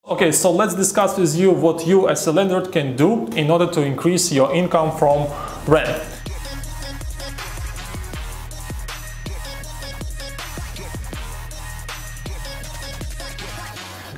Okay, so let's discuss with you what you as a landlord can do in order to increase your income from rent.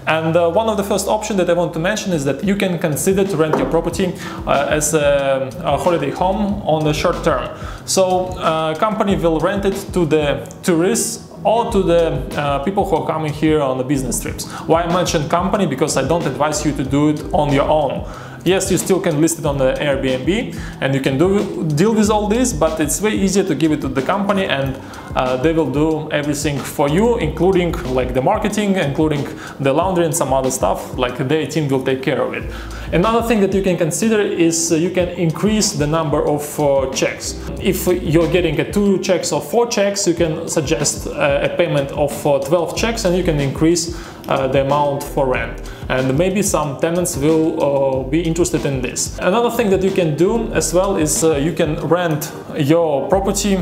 And one of the first options that I want to mention is that you can consider to rent your property as a holiday home on the short term. So company will rent it to the tourists or to the people who are coming here on the business trips. Why I mention company? Because I don't advise you to do it on your own. Yes, you still can list it on the Airbnb and you can deal with all this, but it's way easier to give it to the company and they will do everything for you, including like the marketing, including the laundry and some other stuff, like their team will take care of it. Another thing that you can consider is you can increase the number of checks. If you're getting 2 checks or 4 checks, you can suggest a payment of 12 checks and you can increase the amount for rent. And maybe some tenants will be interested in this. Another thing that you can do as well is you can rent your property,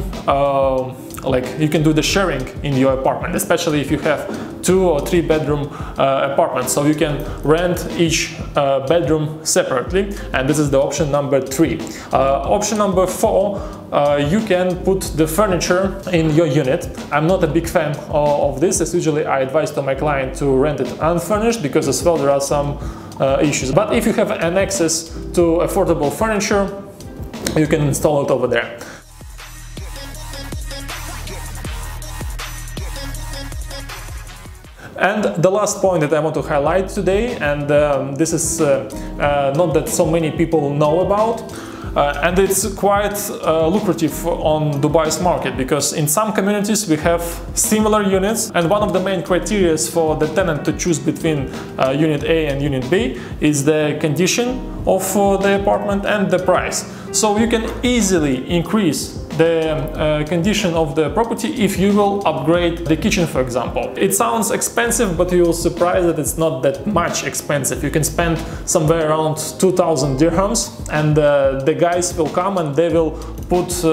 like you can do the sharing in your apartment, especially if you have 2 or 3 bedroom apartments. So you can rent each bedroom separately, and this is the option number 3. Option number 4, you can put the furniture in your unit. I'm not a big fan of this, as usually I advise to my client to rent it unfurnished, because as well there are some issues. But if you have an access to affordable furniture, you can install it over there. And the last point that I want to highlight today, and this is not that so many people know about, and it's quite lucrative on Dubai's market, because in some communities we have similar units, and one of the main criteria for the tenant to choose between Unit A and Unit B is the condition of the apartment and the price. So you can easily increase the condition of the property if you will upgrade the kitchen, for example. It sounds expensive, but you will surprise that it's not that much expensive. You can spend somewhere around 2,000 dirhams, and the guys will come and they will put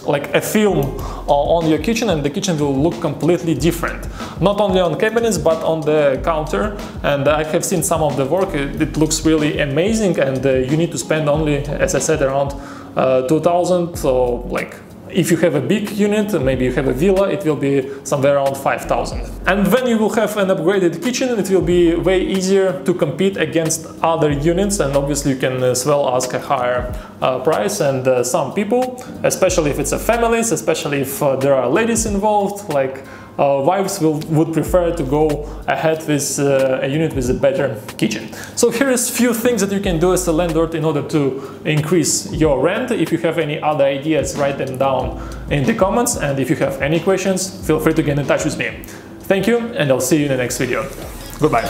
like a film on your kitchen, and the kitchen will look completely different. Not only on cabinets, but on the counter. And I have seen some of the work. It looks really amazing, and you need to spend only, as I said, around 2,000. So like if you have a big unit, maybe you have a villa, it will be somewhere around 5,000. And when you will have an upgraded kitchen, it will be way easier to compete against other units, and obviously you can as well ask a higher price. And some people, especially if it's a families, especially if there are ladies involved, like wives would prefer to go ahead with a unit with a better kitchen. So here is few things that you can do as a landlord in order to increase your rent. If you have any other ideas, write them down in the comments, and if you have any questions, feel free to get in touch with me. Thank you, and I'll see you in the next video. Goodbye.